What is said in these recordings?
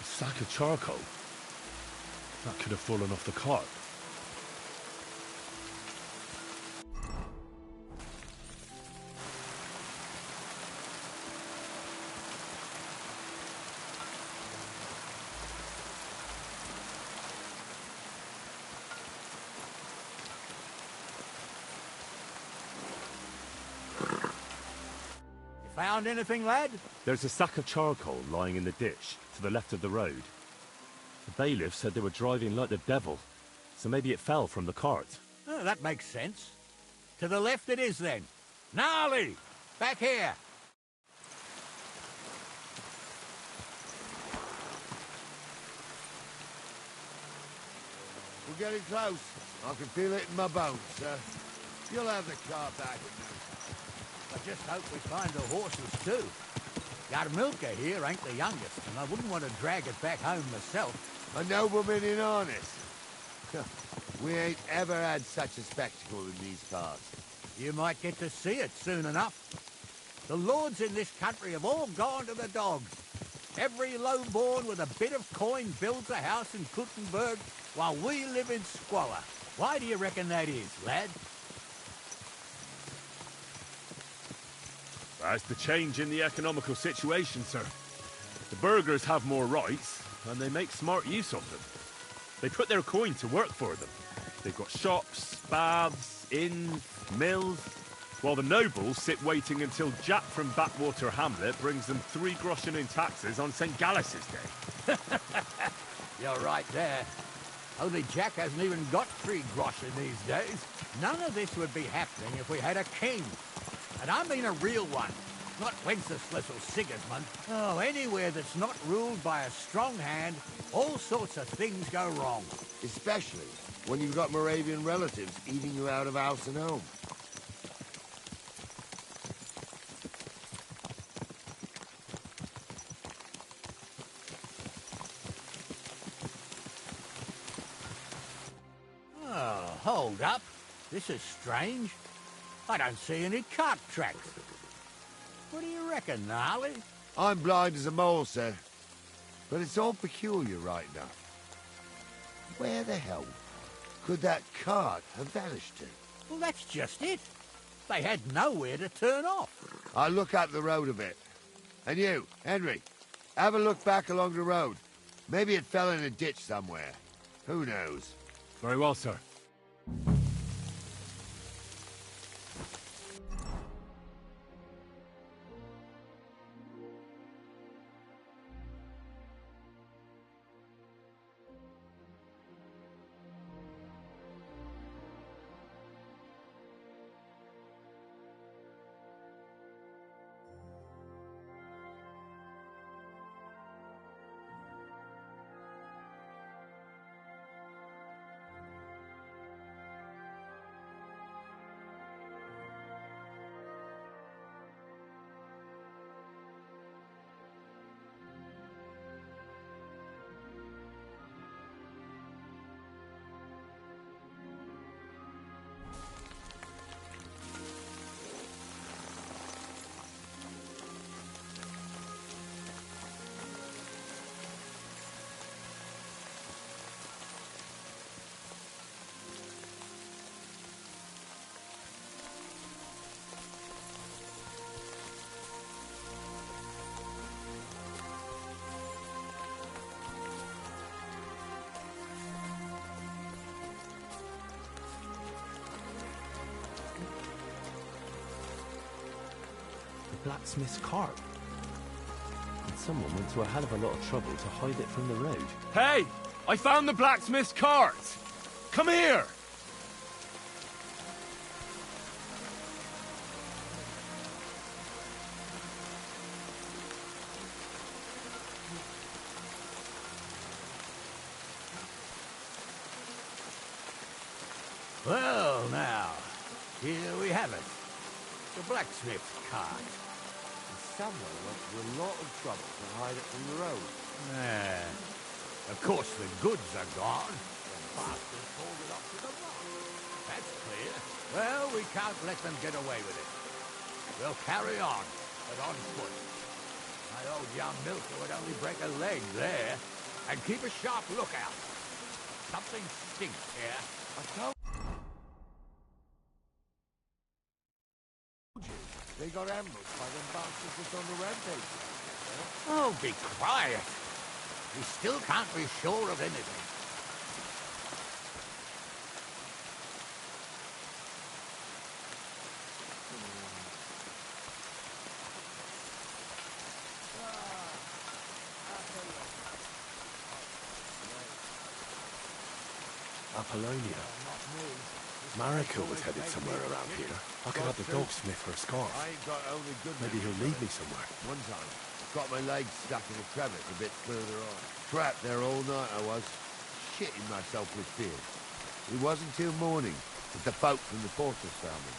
A sack of charcoal? That could have fallen off the cart. Found anything, lad? There's a sack of charcoal lying in the ditch, to the left of the road. The bailiff said they were driving like the devil, so maybe it fell from the cart. Oh, that makes sense. To the left it is, then. Gnarly! Back here! We're getting close. I can feel it in my bones, sir. You'll have the car back at noon. I just hope we find the horses, too. Our milker here ain't the youngest, and I wouldn't want to drag it back home myself. A nobleman in harness. We ain't ever had such a spectacle in these parts. You might get to see it soon enough. The lords in this country have all gone to the dogs. Every lowborn with a bit of coin builds a house in Kuttenberg, while we live in squalor. Why do you reckon that is, lad? That's the change in the economical situation, sir. The burghers have more rights, and they make smart use of them. They put their coin to work for them. They've got shops, baths, inns, mills, while the nobles sit waiting until Jack from Backwater Hamlet brings them 3 groschen in taxes on St. Gallus's Day. You're right there. Only Jack hasn't even got 3 groschen these days. None of this would be happening if we had a king. And I mean a real one, not Wenceslas or Sigismund. Oh, anywhere that's not ruled by a strong hand, all sorts of things go wrong. Especially when you've got Moravian relatives eating you out of house and home. Oh, hold up. This is strange. I don't see any cart tracks. What do you reckon, Gnarly? I'm blind as a mole, sir. But it's all peculiar right now. Where the hell could that cart have vanished to? Well, that's just it. They had nowhere to turn off. I'll look up the road a bit. And you, Henry, have a look back along the road. Maybe it fell in a ditch somewhere. Who knows? Very well, sir. Blacksmith's cart. And someone went to a hell of a lot of trouble to hide it from the road. Hey! I found the blacksmith's cart! Come here! Well, now, here we have it. The blacksmith's cart. Someone went to a lot of trouble to hide it from the road. Of course, the goods are gone. The bastard pulled it up to the mark. That's clear. Well, we can't let them get away with it. We'll carry on, but on foot. My old young milker would only break a leg there. And keep a sharp lookout. Something stinks here. I told you. They got ambushed by them bastards that's on the rampage. Oh, be quiet. We still can't be sure of anything. Apollonia. Marika was headed somewhere around here. I could have the dogsmith for a scarf. I ain't got only good Maybe he'll lead me somewhere. One time, got my legs stuck in a crevice a bit further on. Trapped there all night I was, shitting myself with fear. It wasn't till morning that the folk from the fortress found me.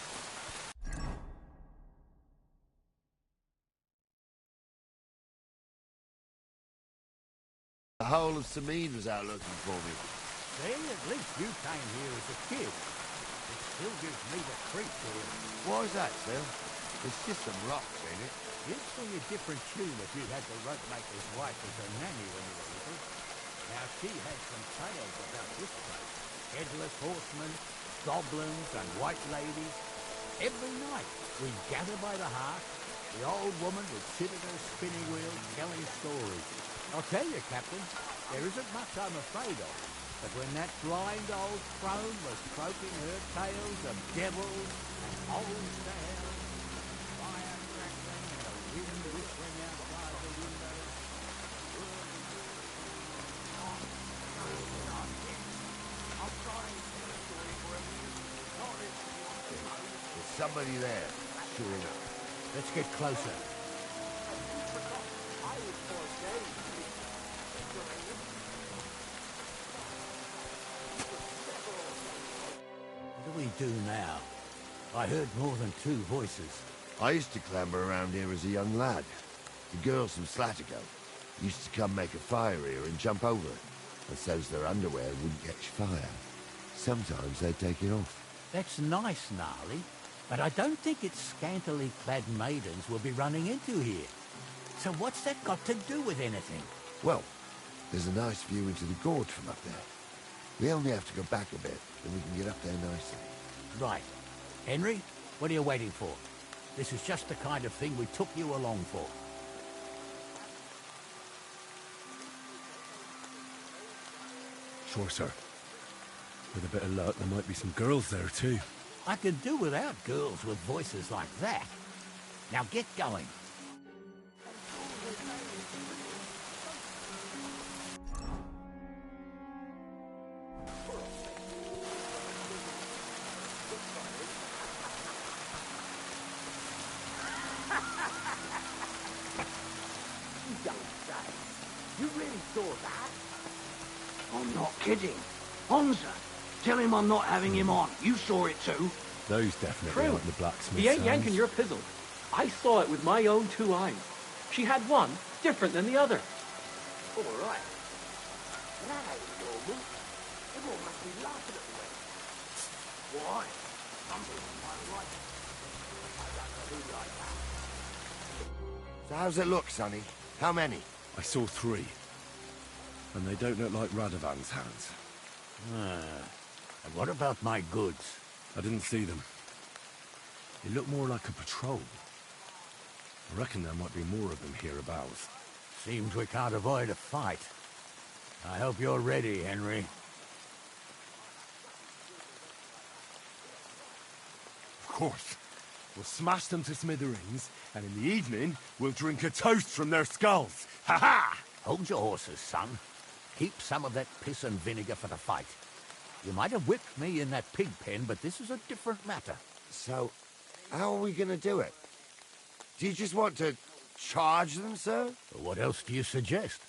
The whole of Samine was out looking for me. See, at least you came here as a kid. It still gives me the creeps here. Why is that, sir? It's just some rocks, ain't it? You'd sing a different tune if you'd had the ropemaker's wife as a nanny when you were little. Now, she had some tales about this place. Headless horsemen, goblins, and white ladies. Every night, we'd gather by the hearth. The old woman would sit at her spinning wheel telling stories. I'll tell you, Captain, there isn't much I'm afraid of. But when that blind old crone was croaking her tales of devils and old sails, fire crackling and the wind whistling outside the window. There's somebody there, sure enough. Let's get closer. What do we do now? I heard more than two voices. I used to clamber around here as a young lad. The girls from Slatico used to come make a fire here and jump over it, and so's their underwear wouldn't catch fire. Sometimes they'd take it off. That's nice, Gnarly, but I don't think it's scantily clad maidens we'll be running into here. So what's that got to do with anything? Well, there's a nice view into the gorge from up there. We only have to go back a bit, and we can get up there nicely. Right. Henry, what are you waiting for? This is just the kind of thing we took you along for. Sure, sir. With a bit of luck, there might be some girls there, too. I could do without girls with voices like that. Now get going. You really saw that? I'm not kidding. Honza, tell him I'm not having him on. You saw it too. Those definitely True. aren't the blacksmith's He ain't hands. yanking your pizzle. I saw it with my own two eyes. She had one different than the other. All right. That ain't normal. Everyone must be laughing at me. Why? Some people might like it. I don't know who like that. So how's it look, Sonny? How many? I saw 3. And they don't look like Radovan's hands. And what about my goods? I didn't see them. They look more like a patrol. I reckon there might be more of them hereabouts. Seems we can't avoid a fight. I hope you're ready, Henry. Of course. We'll smash them to smithereens, and in the evening, we'll drink a toast from their skulls. Ha-ha! Hold your horses, son. Keep some of that piss and vinegar for the fight. You might have whipped me in that pig pen, but this is a different matter. So, how are we gonna do it? Do you just want to charge them, sir? What else do you suggest?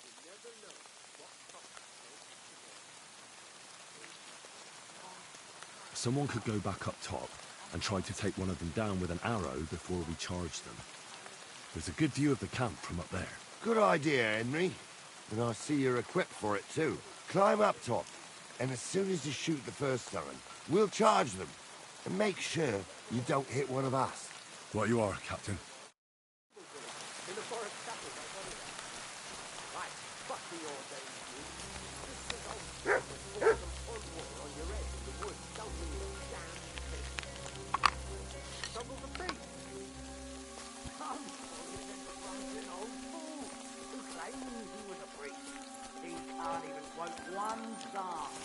Someone could go back up top and try to take one of them down with an arrow before we charge them. There's a good view of the camp from up there. Good idea, Henry. And I see you're equipped for it, too. Climb up top, and as soon as you shoot the first time, we'll charge them. And make sure you don't hit one of us. Right you are, Captain. In the forest chapel, right? Fuck the old days, you. Just 'cause I'll pour some pond water on your head in the woods don't mean a damn thing. Stumble the beast. Come, you drunken old fool who claims he was a priest. He can't even quote one psalm.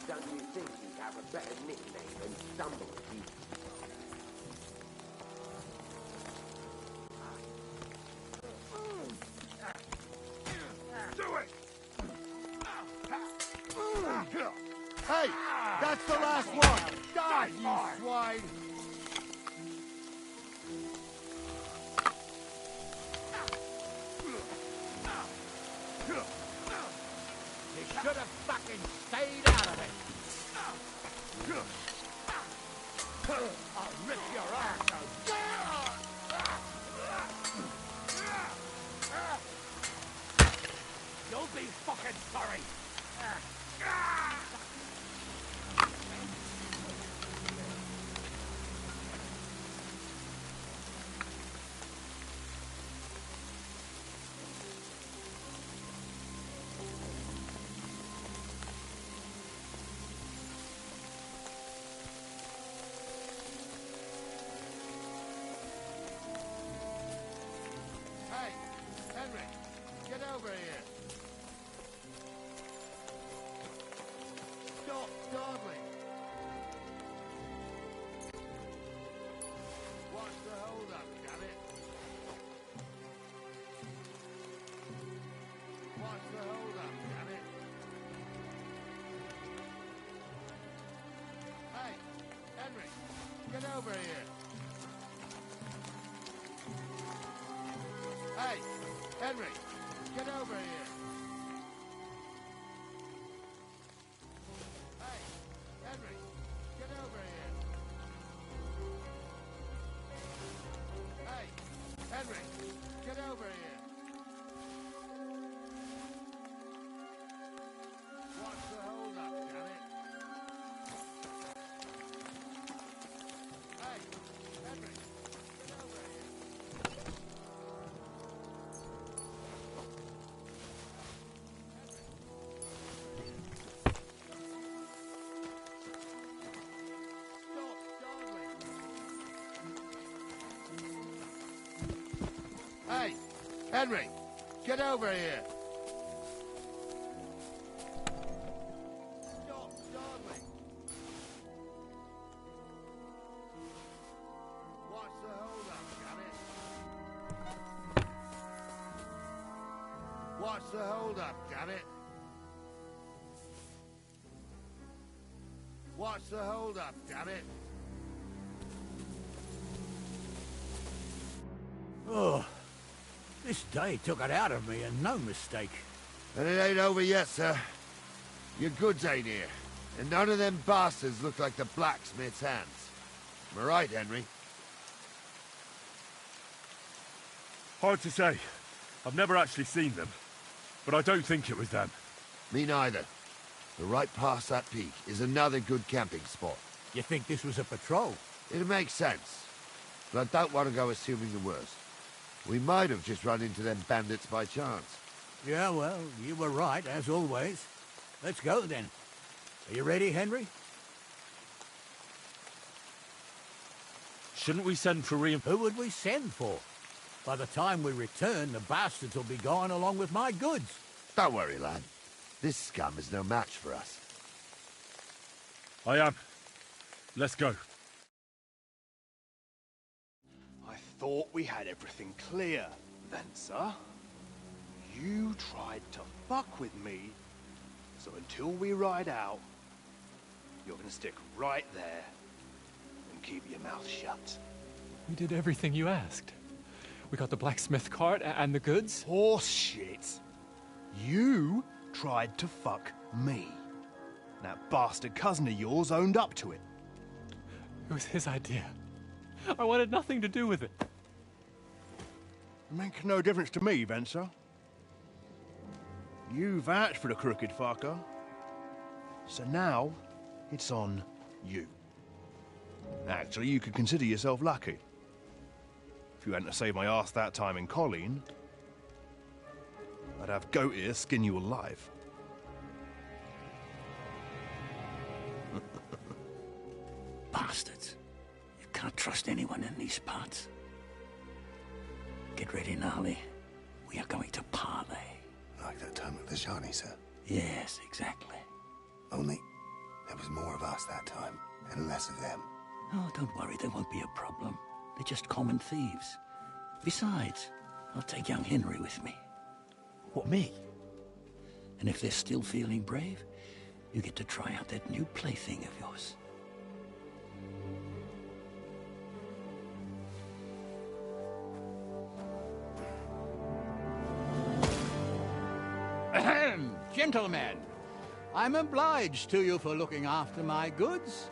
Don't you think you'd have a better nickname than Stumble, you? Do it! Hey! That's the last one! Die, you swine! You should have fucking stayed out of it. I'll rip your arse out. You'll be fucking sorry. Hey, Henry, get over here. Stop dawdling. What's the hold up, damn it? What's the hold up, damn it? Hey, Henry, get over here. Hey, Henry, get over here. Hey, Henry, get over here. Hey, Henry, get over here. What's the hold up, damn it? Hey, Henry, get over here. Stop dawdling. Hey, Henry, get over here. Stop dawdling. What's the hold up, damn it? What's the hold up, damn it? What's the hold up, damn it? Oh, this day took it out of me, and no mistake. And it ain't over yet, sir. Your goods ain't here. And none of them bastards look like the blacksmith's hands. Am I right, Henry? Hard to say. I've never actually seen them. But I don't think it was them. Me neither. But right past that peak is another good camping spot. You think this was a patrol? It makes sense. But I don't want to go assuming the worst. We might have just run into them bandits by chance. Yeah, well, you were right, as always. Let's go, then. Are you ready, Henry? Shouldn't we send for Who would we send for? By the time we return, the bastards will be gone along with my goods. Don't worry, lad. This scum is no match for us. I am. Let's go. I thought we had everything clear, then, sir. You tried to fuck with me, so until we ride out, you're gonna stick right there and keep your mouth shut. We did everything you asked. We got the blacksmith cart and the goods. Horse shit. You tried to fuck me. That bastard cousin of yours owned up to it. It was his idea. I wanted nothing to do with it. Make no difference to me, Venser. You vouched for the crooked fucker. So now, it's on you. Actually, you could consider yourself lucky. If you hadn't saved my ass that time in Colleen, I'd I'd have goat ear skin you alive. Bastards. You can't trust anyone in these parts. Get ready, Gnarly. We are going to parley. Like that time with the Shani, sir. Yes, exactly. Only there was more of us that time, and less of them. Oh, don't worry, there won't be a problem. They're just common thieves. Besides, I'll take young Henry with me. What, me? And if they're still feeling brave, you get to try out that new plaything of yours. Ahem, gentlemen, I'm obliged to you for looking after my goods,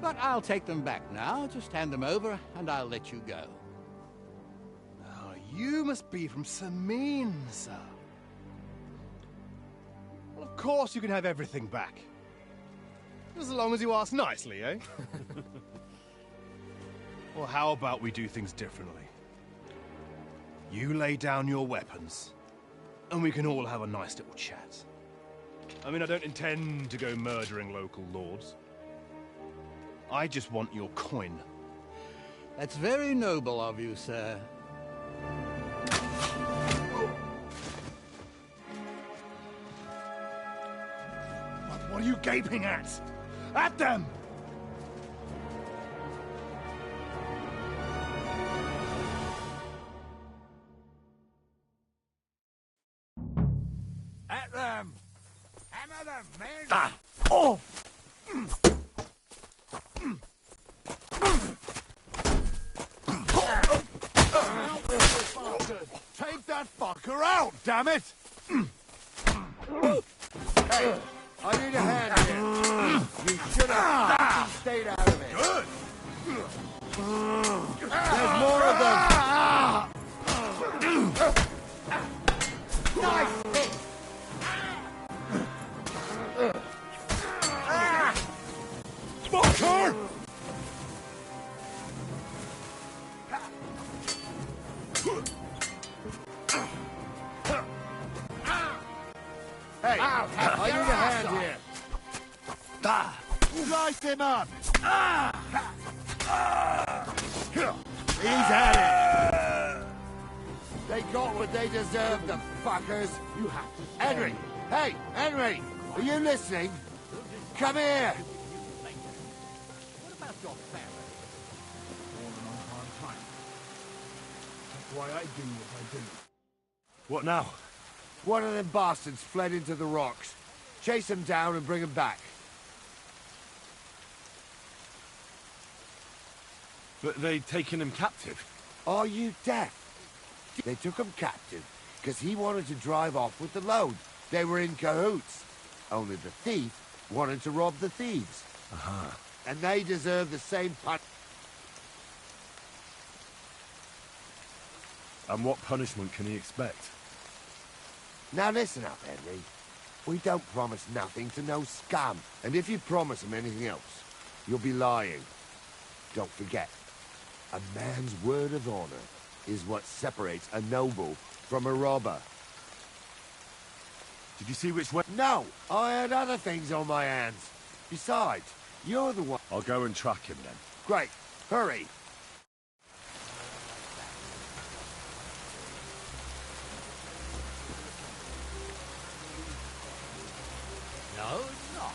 but I'll take them back now. Just hand them over, and I'll let you go. Oh, you must be from Samin, sir. Well, of course you can have everything back. Just as long as you ask nicely, eh? Well, how about we do things differently? You lay down your weapons, and we can all have a nice little chat. I mean, I don't intend to go murdering local lords. I just want your coin. That's very noble of you, sir. What are you gaping at? At them! At them! Hammer them, men! Ah! Oh! Take that fucker out, damn it! Hey, I need a hand here. You should have fucking stayed out of it. Good! There's more of them. Nice hit. Smoker! Hey, I need a hand here. Slice him up. He's had it. They got what they deserved, the fuckers. You have to. Henry! Hey, Henry! Are you listening? Come here! What about your family? Fallen on hard times. That's why I do what I do. What now? One of them bastards fled into the rocks. Chase him down and bring him back. But they'd taken him captive. Are you deaf? They took him captive because he wanted to drive off with the load. They were in cahoots. Only the thief wanted to rob the thieves. Uh-huh. And they deserve the same punishment. And what punishment can he expect? Now listen up, Henry. We don't promise nothing to no scum. And if you promise him anything else, you'll be lying. Don't forget, a man's word of honor is what separates a noble from a robber. Did you see which way? No, I had other things on my hands. Besides, you're the one. I'll go and track him then. Great, hurry. No, it's not.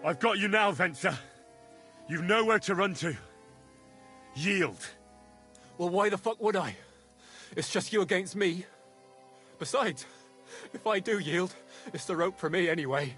I've got you now, Venser. You've nowhere to run to. Yield. Well, why the fuck would I? It's just you against me. Besides, if I do yield, it's the rope for me anyway.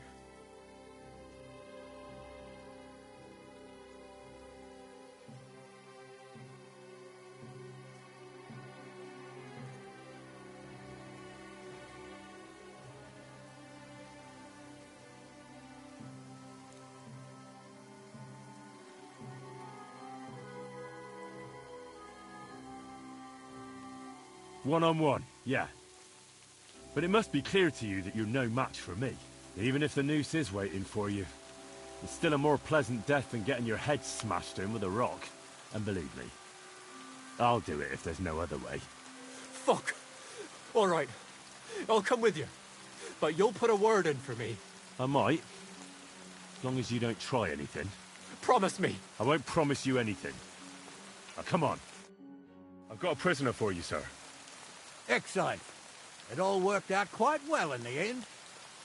One-on-one, yeah. But it must be clear to you that you're no match for me. Even if the noose is waiting for you, it's still a more pleasant death than getting your head smashed in with a rock. And believe me, I'll do it if there's no other way. Fuck! All right, I'll come with you. But you'll put a word in for me. I might. As long as you don't try anything. Promise me. I won't promise you anything. Now, come on. I've got a prisoner for you, sir. Excellent. It all worked out quite well in the end.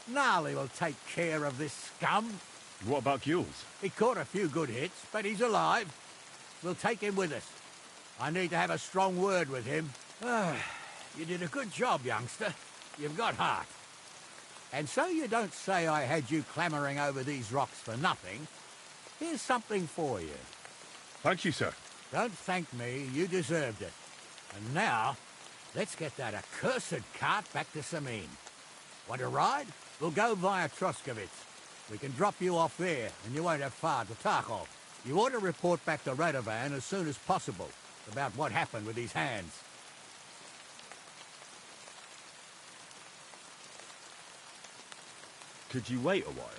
Gnarly will take care of this scum. What about Gules? He caught a few good hits, but he's alive. We'll take him with us. I need to have a strong word with him. You did a good job, youngster. You've got heart. And so you don't say I had you clambering over these rocks for nothing. Here's something for you. Thank you, sir. Don't thank me, you deserved it. And now, let's get that accursed cart back to Samine. Want to ride? We'll go via Troskovitz. We can drop you off there, and you won't have far to Tarkov. You ought to report back to Radovan as soon as possible about what happened with these hands. Could you wait a while?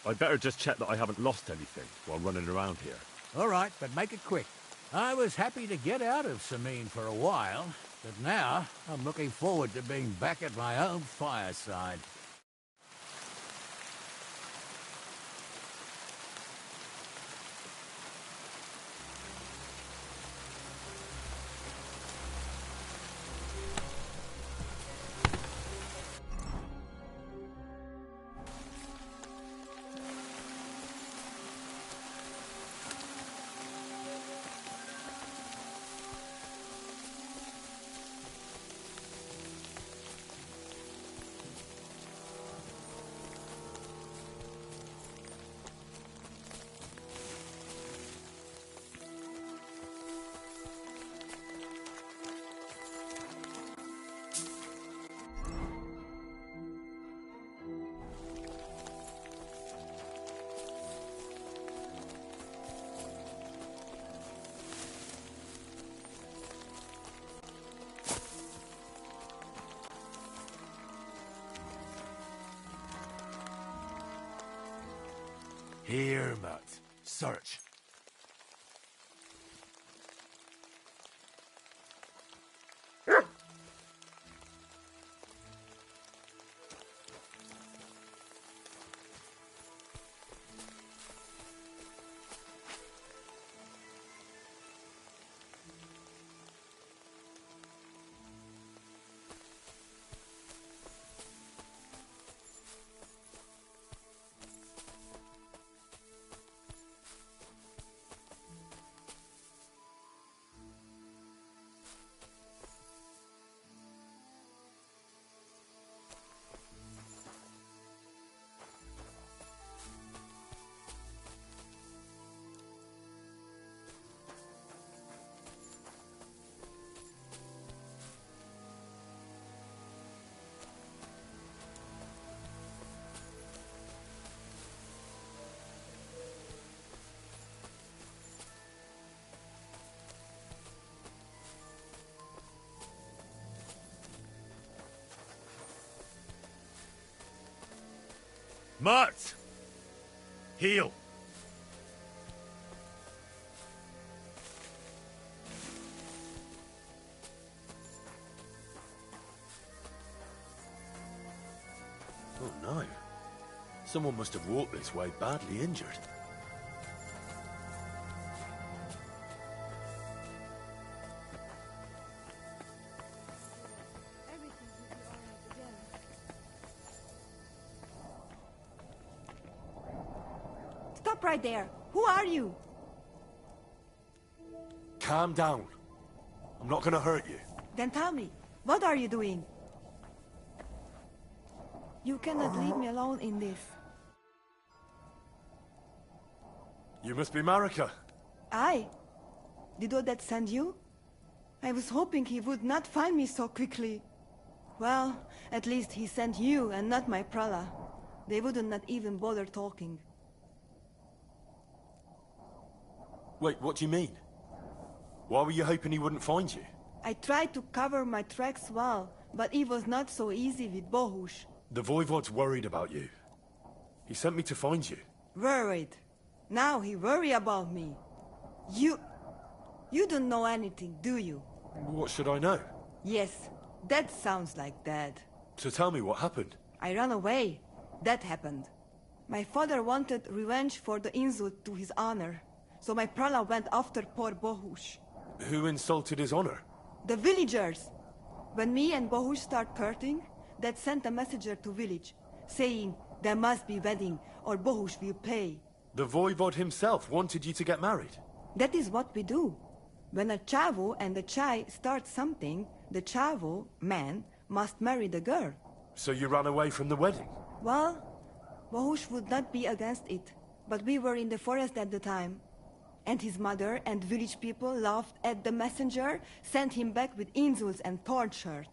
I'd better just check that I haven't lost anything while running around here. All right, but make it quick. I was happy to get out of Samine for a while, but now I'm looking forward to being back at my own fireside. Here, Matt. Search. Mart! Heal! Oh no. Someone must have walked this way badly injured. Stop right there! Who are you? Calm down. I'm not gonna hurt you. Then tell me, what are you doing? You cannot leave me alone in this. You must be Marika. I? Did Odette send you? I was hoping he would not find me so quickly. Well, at least he sent you and not my prala. They wouldn't not even bother talking. Wait, what do you mean? Why were you hoping he wouldn't find you? I tried to cover my tracks well, but it was not so easy with Bohush. The Voivod's worried about you. He sent me to find you. Worried? Now he worry about me. You don't know anything, do you? What should I know? Yes, that sounds like Dad. So tell me what happened. I ran away. That happened. My father wanted revenge for the insult to his honor, so my prala went after poor Bohush. Who insulted his honor? The villagers. When me and Bohush start courting, Dad sent a messenger to village, saying there must be wedding or Bohush will pay. The Voivod himself wanted you to get married. That is what we do. When a chavo and a chai start something, the chavo, man, must marry the girl. So you ran away from the wedding? Well, Bohush would not be against it, but we were in the forest at the time. And his mother and village people laughed at the messenger, sent him back with insults and tortured.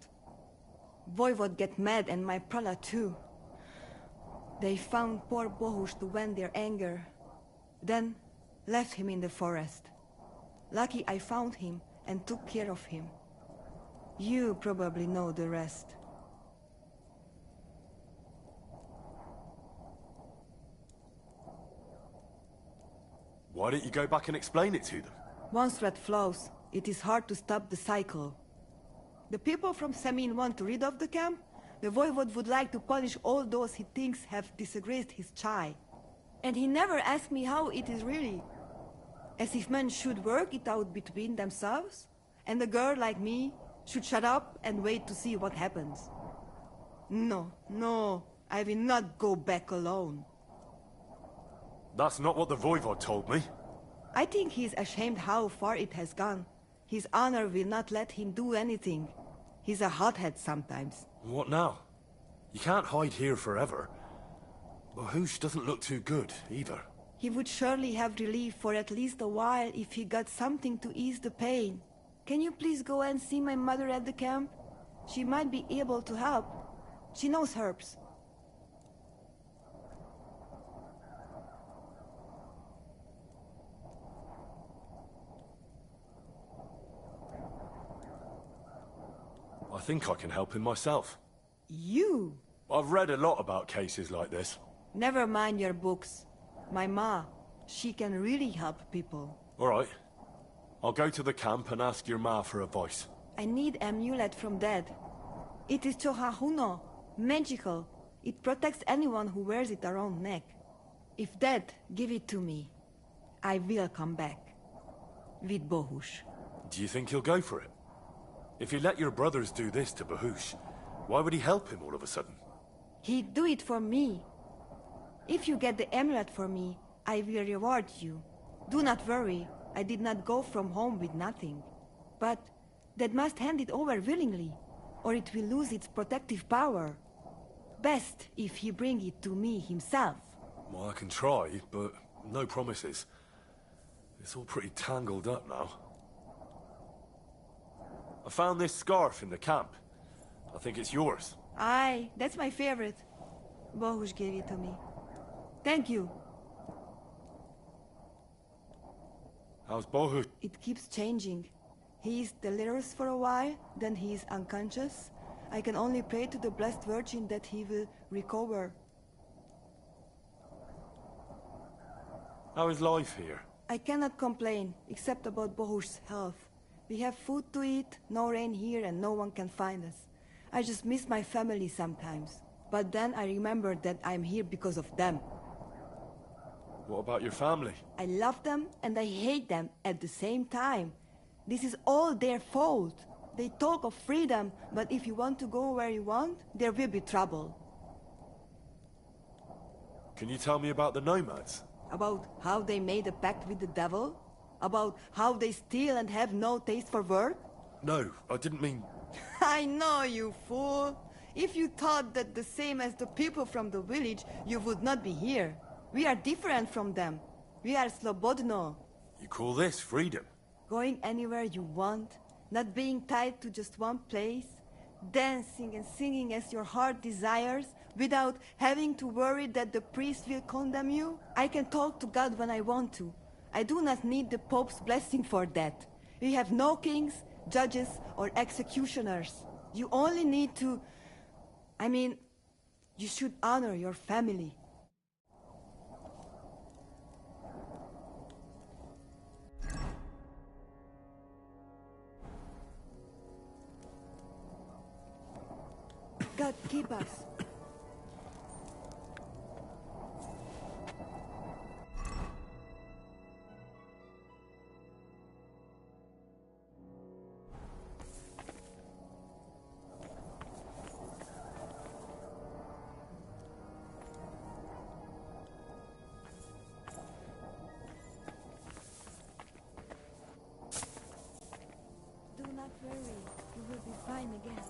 Voivod get mad and my prala too. They found poor Bohush to vent their anger, then left him in the forest. Lucky I found him and took care of him. You probably know the rest. Why don't you go back and explain it to them? Once red flows, it is hard to stop the cycle. The people from Samin want to rid of the camp. The Voivod would like to punish all those he thinks have disgraced his chai. And he never asked me how it is really. As if men should work it out between themselves, and a girl like me should shut up and wait to see what happens. No, I will not go back alone. That's not what the Voivod told me. I think he's ashamed how far it has gone. His honor will not let him do anything. He's a hothead sometimes. What now? You can't hide here forever. Bohush doesn't look too good, either. He would surely have relief for at least a while if he got something to ease the pain. Can you please go and see my mother at the camp? She might be able to help. She knows herbs. I think I can help him myself. You? I've read a lot about cases like this. Never mind your books. My ma, she can really help people. All right. I'll go to the camp and ask your ma for advice. I need amulet from Dad. It is Chohahuno, magical. It protects anyone who wears it around neck. If Dad give it to me, I will come back. With Bohush. Do you think he'll go for it? If he let your brothers do this to Bohush, why would he help him all of a sudden? He'd do it for me. If you get the amulet for me, I will reward you. Do not worry, I did not go from home with nothing. But Dad must hand it over willingly, or it will lose its protective power. Best if he bring it to me himself. Well, I can try, but no promises. It's all pretty tangled up now. I found this scarf in the camp. I think it's yours. Aye, that's my favorite. Bohush gave it to me. Thank you. How's Bohush? It keeps changing. He is delirious for a while, then he is unconscious. I can only pray to the Blessed Virgin that he will recover. How is life here? I cannot complain, except about Bohush's health. We have food to eat, no rain here, and no one can find us. I just miss my family sometimes. But then I remember that I'm here because of them. What about your family? I love them and I hate them at the same time. This is all their fault. They talk of freedom, but if you want to go where you want, there will be trouble. Can you tell me about the nomads? About how they made a pact with the devil? About how they steal and have no taste for work? No, I didn't mean... I know, you fool. If you thought that the same as the people from the village, you would not be here. We are different from them. We are slobodno. You call this freedom? Going anywhere you want, not being tied to just one place, dancing and singing as your heart desires, without having to worry that the priest will condemn you. I can talk to God when I want to. I do not need the Pope's blessing for that. We have no kings, judges, or executioners. You only need to... I mean, you should honor your family. God keep us. Do not worry. You will be fine again.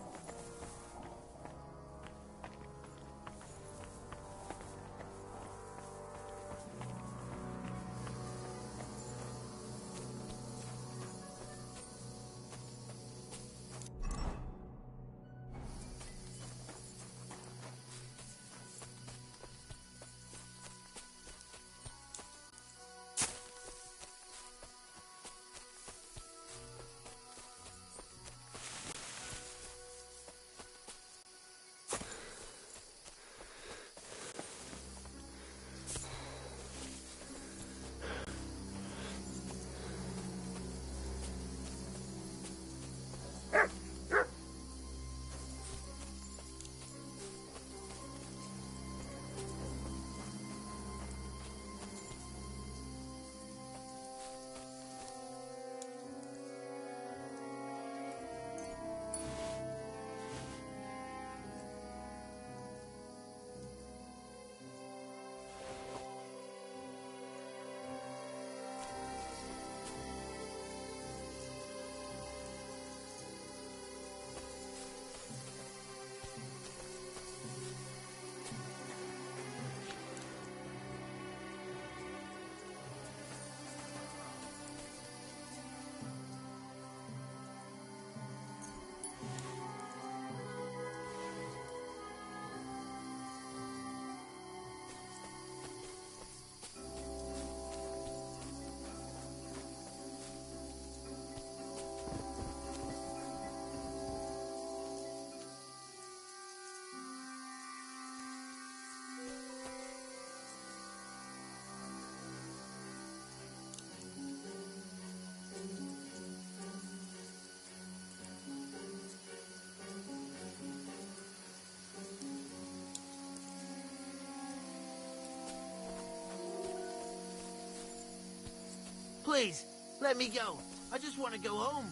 Please, let me go. I just want to go home.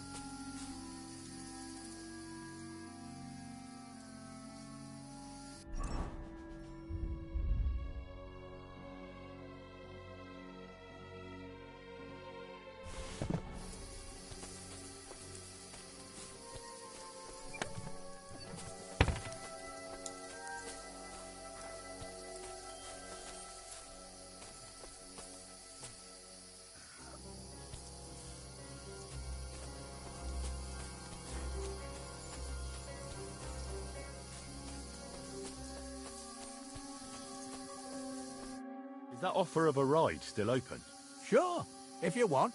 Is that offer of a ride still open? Sure, if you want.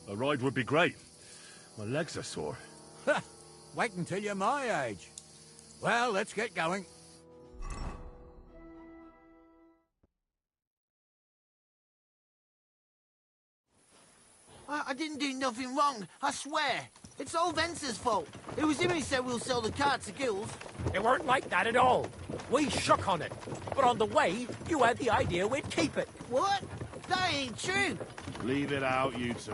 A ride would be great. My legs are sore. Wait until you're my age. Well, let's get going. I didn't do nothing wrong, I swear. It's all Vence's fault. It was him who said we'll sell the car to Gills. It weren't like that at all. We shook on it. But on the way, you had the idea we'd keep it. What? That ain't true. Leave it out, you two.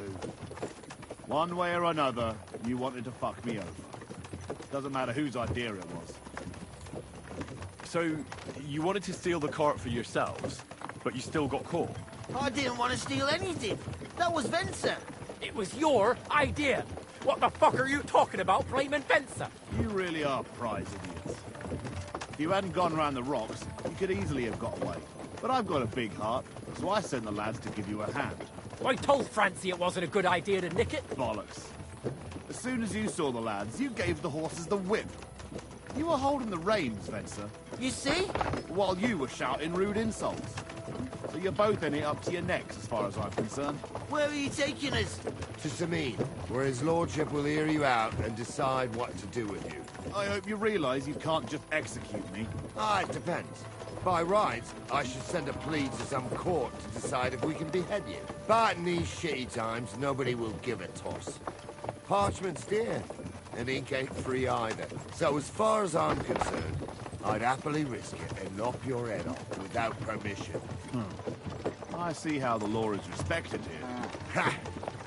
One way or another, you wanted to fuck me over. Doesn't matter whose idea it was. So, you wanted to steal the cart for yourselves, but you still got caught? I didn't want to steal anything. That was Venser. It was your idea. What the fuck are you talking about, blaming Fencer? You really are prize idiots. If you hadn't gone round the rocks, you could easily have got away. But I've got a big heart, so I sent the lads to give you a hand. I told Francie it wasn't a good idea to nick it. Bollocks. As soon as you saw the lads, you gave the horses the whip. You were holding the reins, Venser. You see? While you were shouting rude insults. So you're both in it up to your necks, as far as I'm concerned. Where are you taking us? To Sameen, where his lordship will hear you out and decide what to do with you. I hope you realise you can't just execute me. It depends. By rights, I should send a plea to some court to decide if we can behead you. But in these shitty times, nobody will give a toss. Parchment's dear, and ink ain't free either. So as far as I'm concerned, I'd happily risk it and knock your head off without permission. I see how the law is respected here. Ha!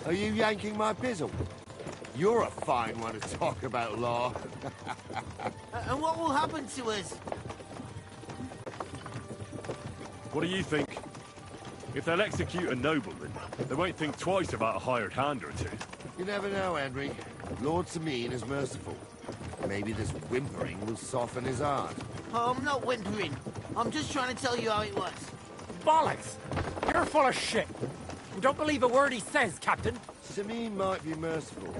Are you yanking my pizzle? You're a fine one to talk about law. And what will happen to us? What do you think? If they'll execute a nobleman, they won't think twice about a hired hand or two. You never know, Henry. Lord Sameen is merciful. Maybe this whimpering will soften his heart. Oh, I'm not whimpering. I'm just trying to tell you how it was. Bollocks! You're full of shit. You don't believe a word he says, Captain. Sameen might be merciful,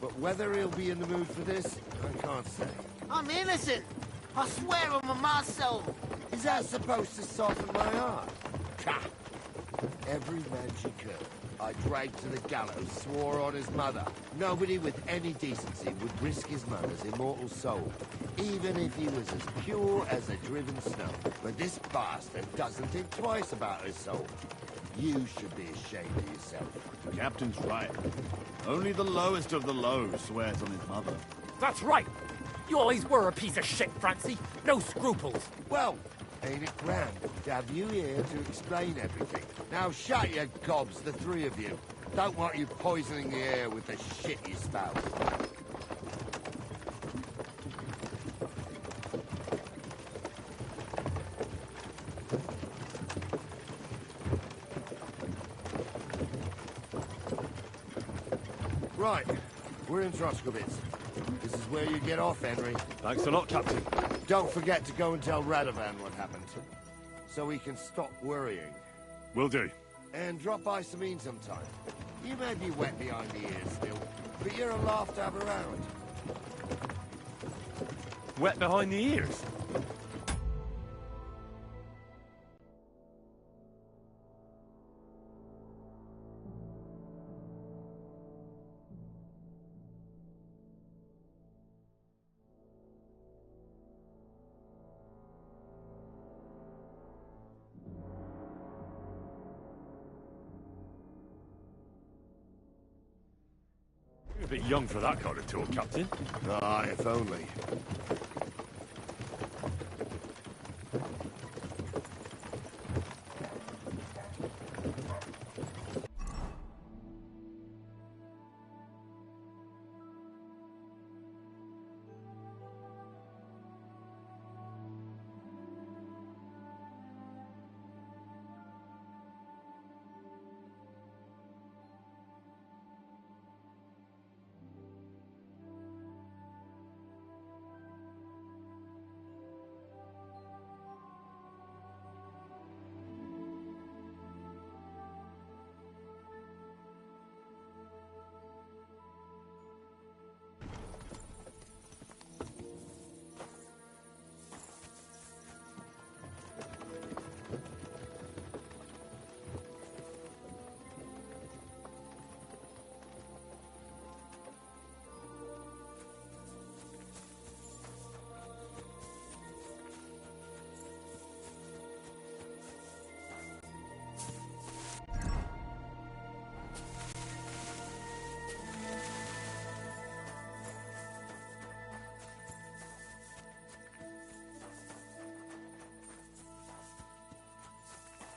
but whether he'll be in the mood for this, I can't say. I'm innocent. I swear on my ma's soul. Is that supposed to soften my heart? Ha! Every man she could, I dragged to the gallows, swore on his mother. Nobody with any decency would risk his mother's immortal soul, even if he was as pure as a driven snow. But this bastard doesn't think twice about his soul. You should be ashamed of yourself. The captain's right. Only the lowest of the low swears on his mother. That's right. You always were a piece of shit, Francie. No scruples. Well, ain't it grand to have you here to explain everything? Now shut your gobs, the three of you. Don't want you poisoning the air with the shit you spout. Right, we're in Troskowitz. This is where you get off, Henry. Thanks a lot, Captain. Don't forget to go and tell Radovan what happened, so he can stop worrying. Will do. And drop by Sameen sometime. You may be wet behind the ears still, but you're a laugh to have around. Wet behind the ears? You're a bit young for that kind of talk, Captain. If only.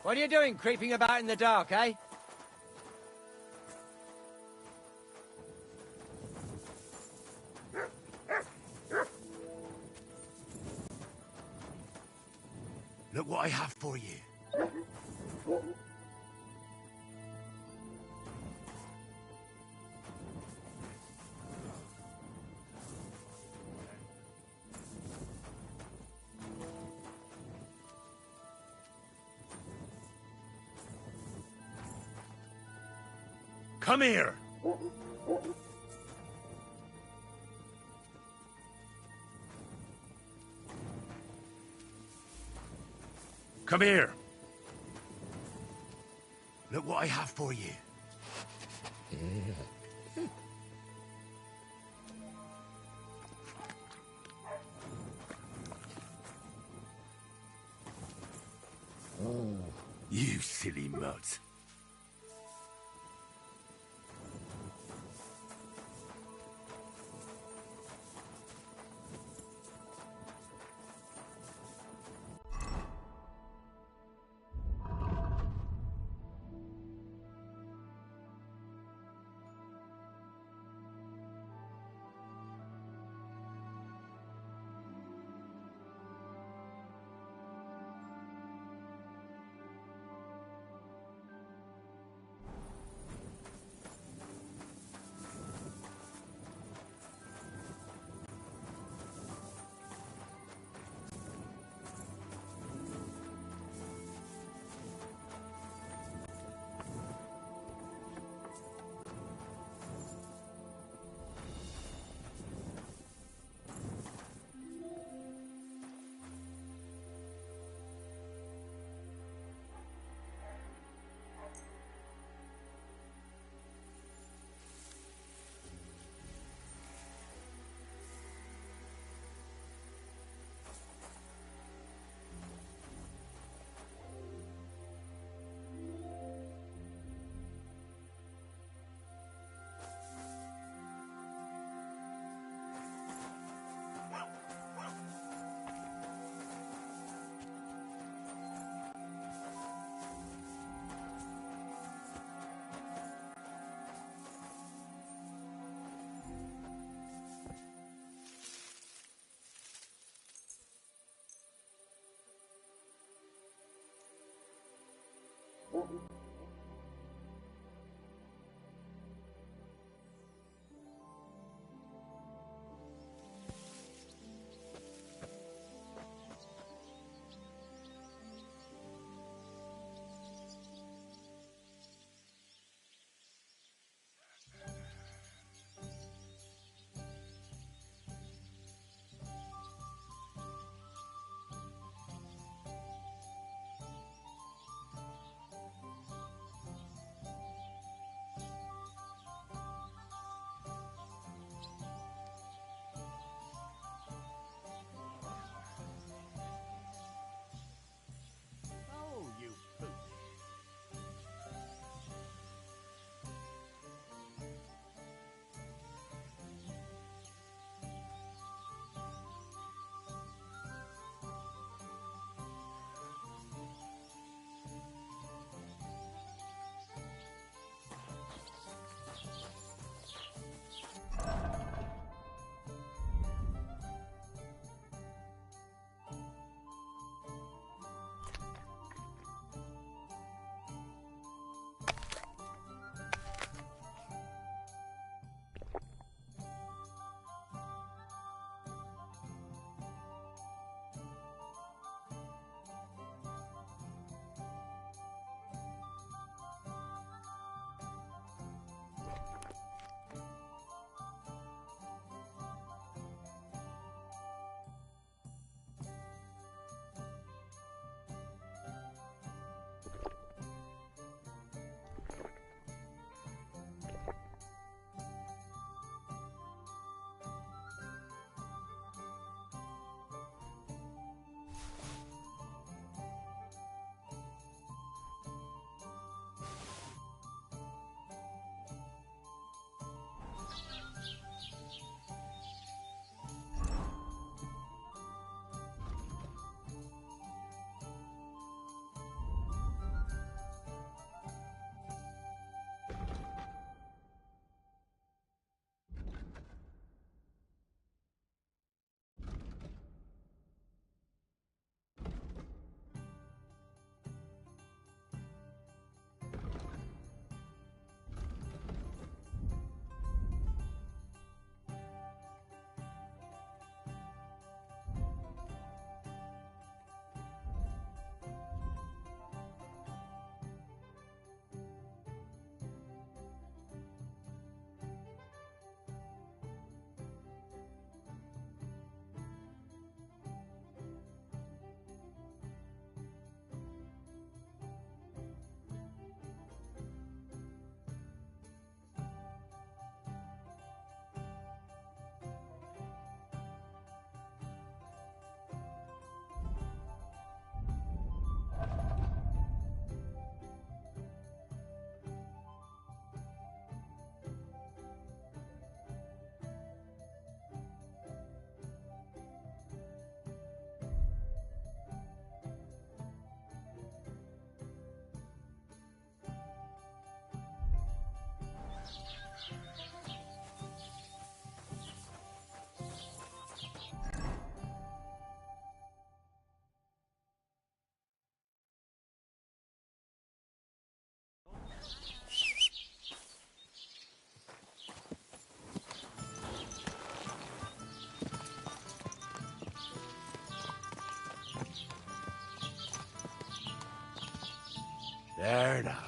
What are you doing, creeping about in the dark, eh? Look what I have for you. Come here! Come here! Look what I have for you. You silly mutt. There now.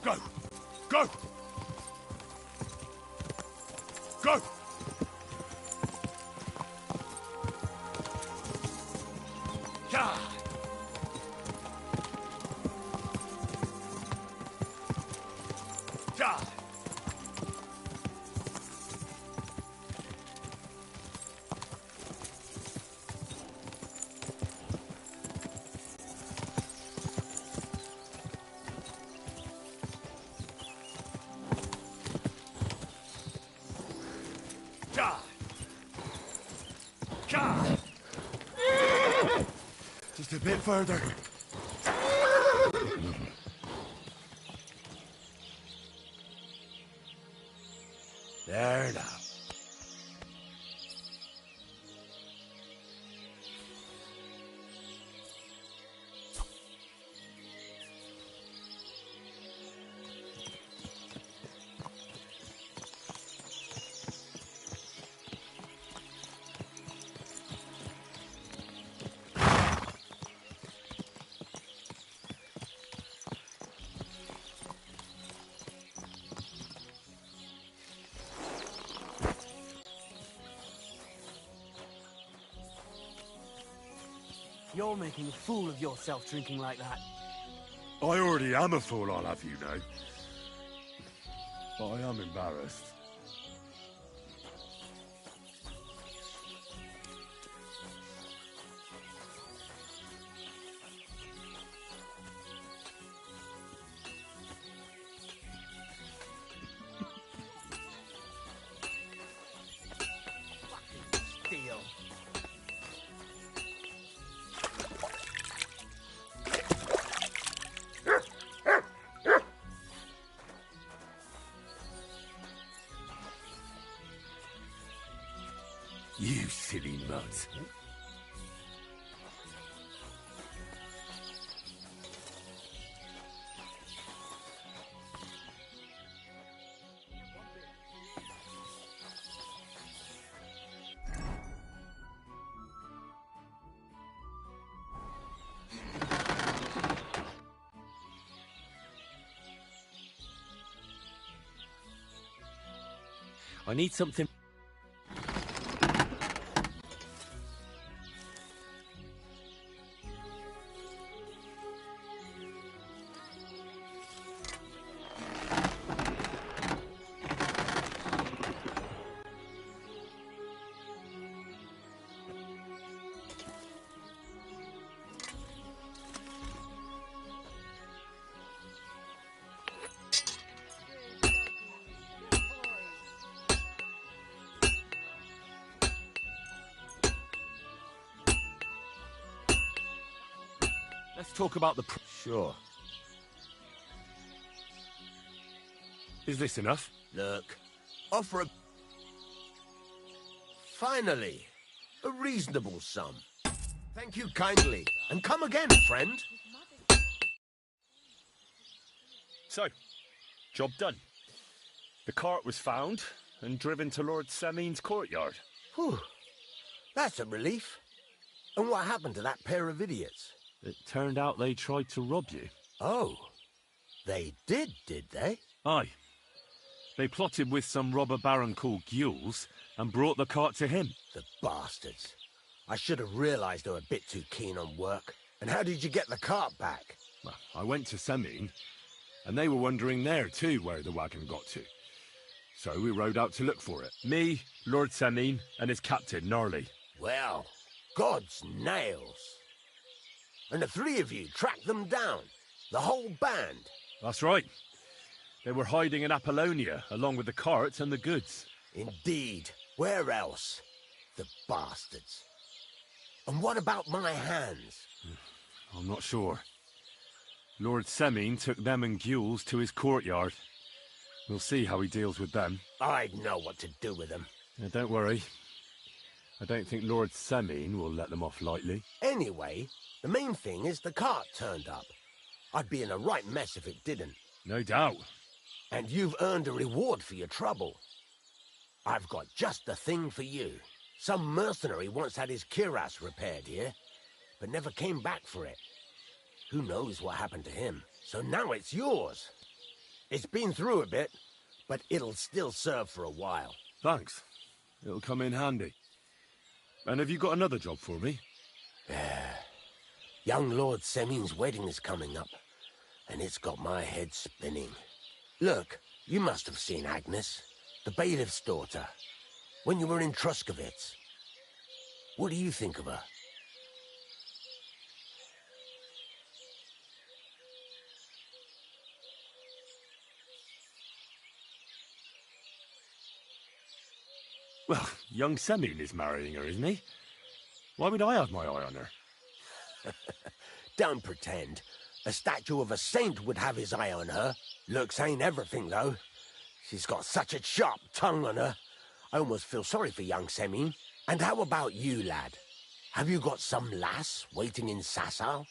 Go! Go! Go! Yeah! Yeah! Just a bit further. There now. You're making a fool of yourself drinking like that. I already am a fool, I'll have you know. But I am embarrassed. Deal. You silly mutt. I need something. Let's talk about the... Sure. Is this enough? Look, offer a... Finally, a reasonable sum. Thank you kindly, and come again, friend. So, job done. The cart was found and driven to Lord Semin's courtyard. Whew, that's a relief. And what happened to that pair of idiots? It turned out they tried to rob you. Oh, they did they? Aye. They plotted with some robber baron called Gules and brought the cart to him. The bastards. I should have realised they were a bit too keen on work. And how did you get the cart back? Well, I went to Semin, and they were wondering there too where the wagon got to. So we rode out to look for it. Me, Lord Semin, and his captain, Gnarly. Well, God's nails. And the three of you tracked them down. The whole band. That's right. They were hiding in Apollonia, along with the cart and the goods. Indeed. Where else? The bastards. And what about my hands? I'm not sure. Lord Semin took them and Gules to his courtyard. We'll see how he deals with them. I'd know what to do with them. Now, don't worry. I don't think Lord Semin will let them off lightly. Anyway, the main thing is the cart turned up. I'd be in a right mess if it didn't. No doubt. And you've earned a reward for your trouble. I've got just the thing for you. Some mercenary once had his cuirass repaired here, but never came back for it. Who knows what happened to him? So now it's yours. It's been through a bit, but it'll still serve for a while. Thanks. It'll come in handy. And have you got another job for me? Young Lord Semin's wedding is coming up, and it's got my head spinning. Look, you must have seen Agnes, the bailiff's daughter, when you were in Truscovitz. What do you think of her? Well, young Semin is marrying her, isn't he? Why would I have my eye on her? Don't pretend. A statue of a saint would have his eye on her. Looks ain't everything, though. She's got such a sharp tongue on her. I almost feel sorry for young Semin. And how about you, lad? Have you got some lass waiting in Sasau?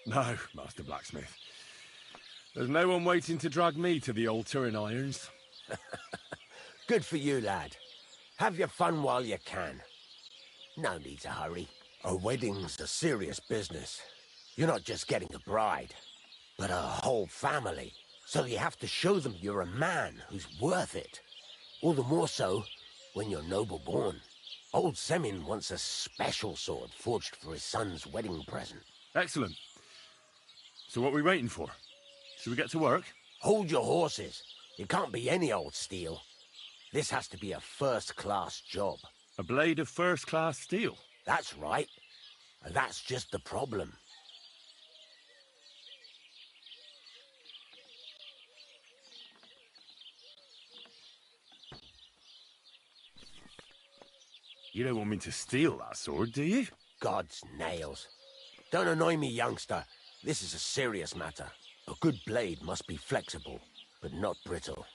No, Master Blacksmith. There's no one waiting to drag me to the altar in irons. Good for you, lad. Have your fun while you can. No need to hurry. A wedding's a serious business. You're not just getting a bride, but a whole family. So you have to show them you're a man who's worth it. All the more so when you're noble-born. Old Semin wants a special sword forged for his son's wedding present. Excellent. So what are we waiting for? Should we get to work? Hold your horses. It can't be any old steel. This has to be a first-class job. A blade of first-class steel? That's right. And that's just the problem. You don't want me to steal that sword, do you? God's nails. Don't annoy me, youngster. This is a serious matter. A good blade must be flexible, but not brittle.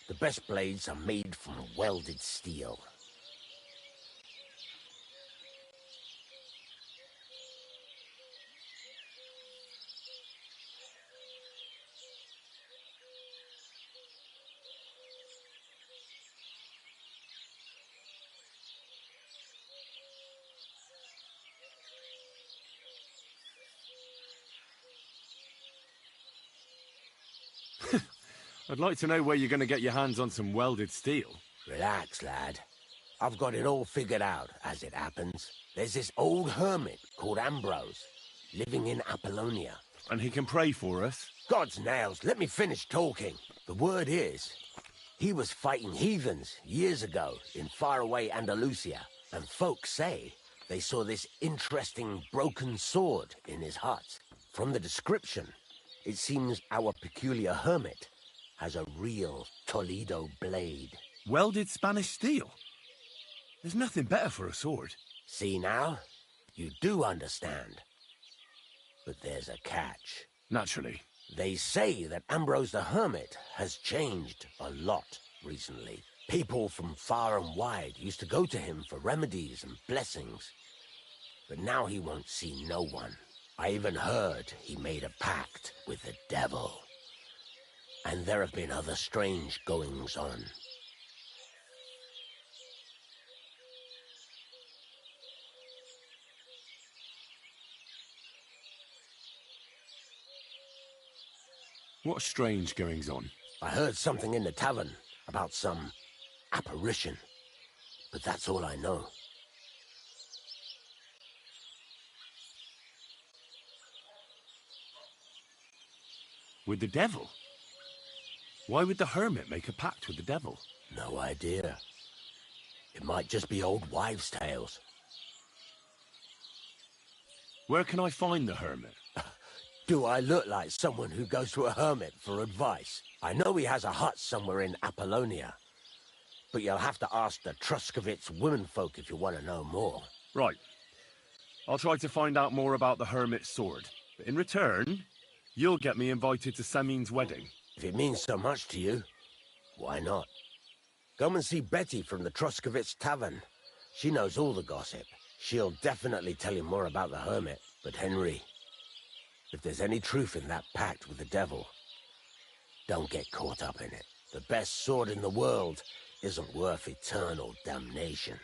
The best blades are made from welded steel. I'd like to know where you're going to get your hands on some welded steel. Relax, lad. I've got it all figured out, as it happens. There's this old hermit called Ambrose, living in Apollonia. And he can pray for us? God's nails, let me finish talking. The word is, he was fighting heathens years ago in faraway Andalusia, and folks say they saw this interesting broken sword in his hut. From the description, it seems our peculiar hermit has a real Toledo blade. Welded Spanish steel? There's nothing better for a sword. See now? You do understand. But there's a catch. Naturally. They say that Ambrose the Hermit has changed a lot recently. People from far and wide used to go to him for remedies and blessings. But now he won't see no one. I even heard he made a pact with the devil. And there have been other strange goings-on. What strange goings-on? I heard something in the tavern about some apparition, but that's all I know. With the devil? Why would the hermit make a pact with the devil? No idea. It might just be old wives' tales. Where can I find the hermit? Do I look like someone who goes to a hermit for advice? I know he has a hut somewhere in Apollonia, but you'll have to ask the Truscovitz womenfolk if you want to know more. Right. I'll try to find out more about the hermit's sword. But in return, you'll get me invited to Semin's wedding. If it means so much to you, why not? Come and see Betty from the Truscovitz Tavern. She knows all the gossip. She'll definitely tell you more about the hermit. But Henry, if there's any truth in that pact with the devil, don't get caught up in it. The best sword in the world isn't worth eternal damnation.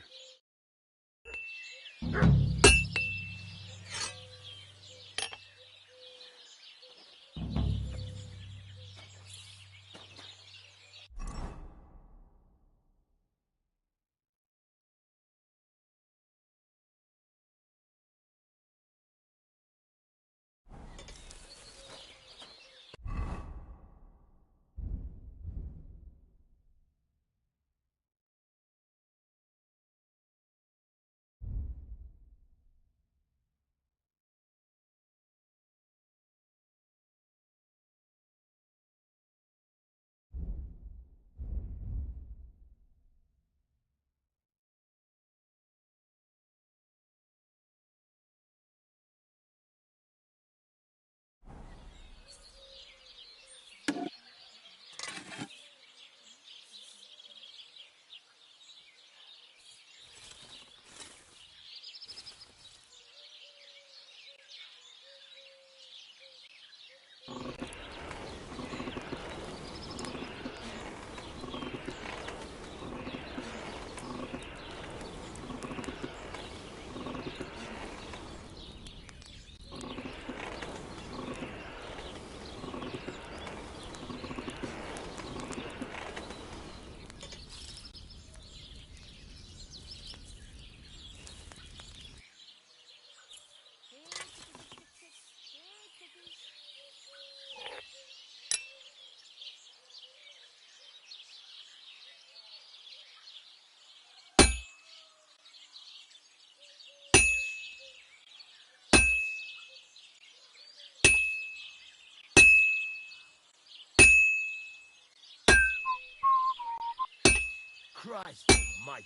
Christ almighty.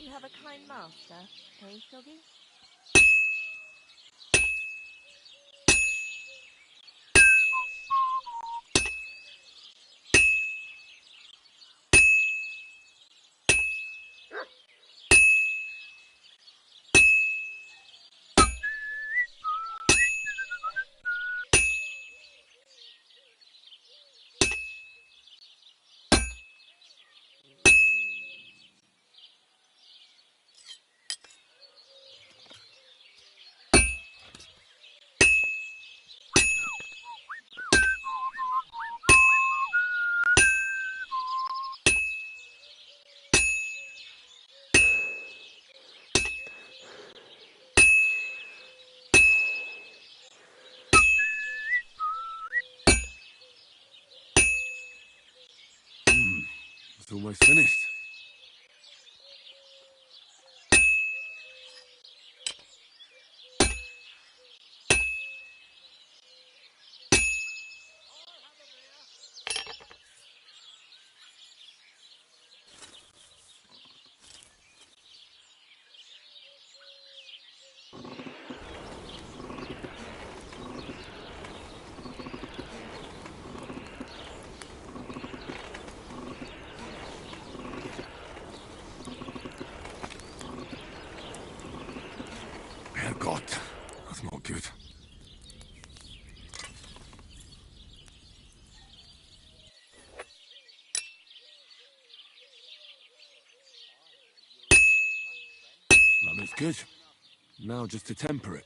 You have a kind master, eh, Shoggy? It's almost finished. Herrgott, that's not good. That looks good. Now just to temper it.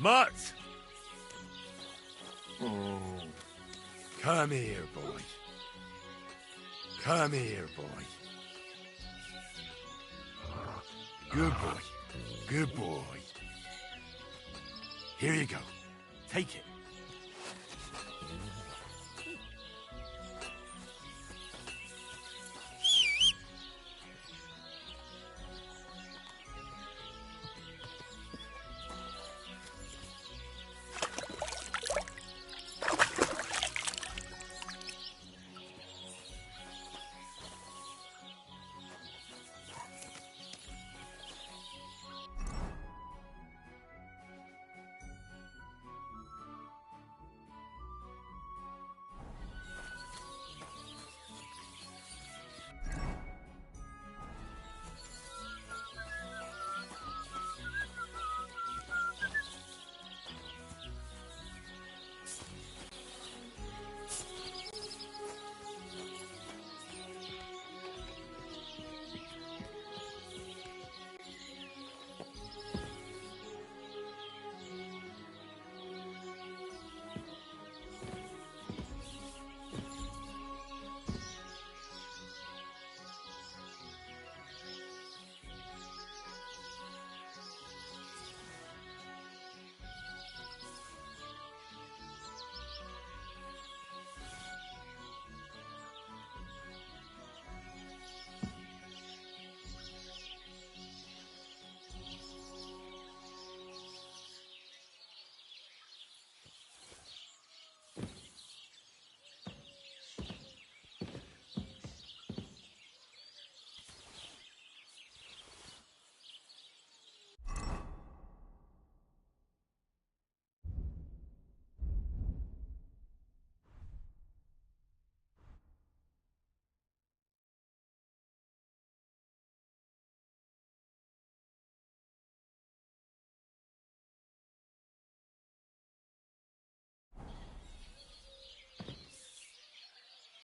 Mutt! Oh. Come here, boy. Come here, boy. Good boy. Good boy. Here you go. Take it.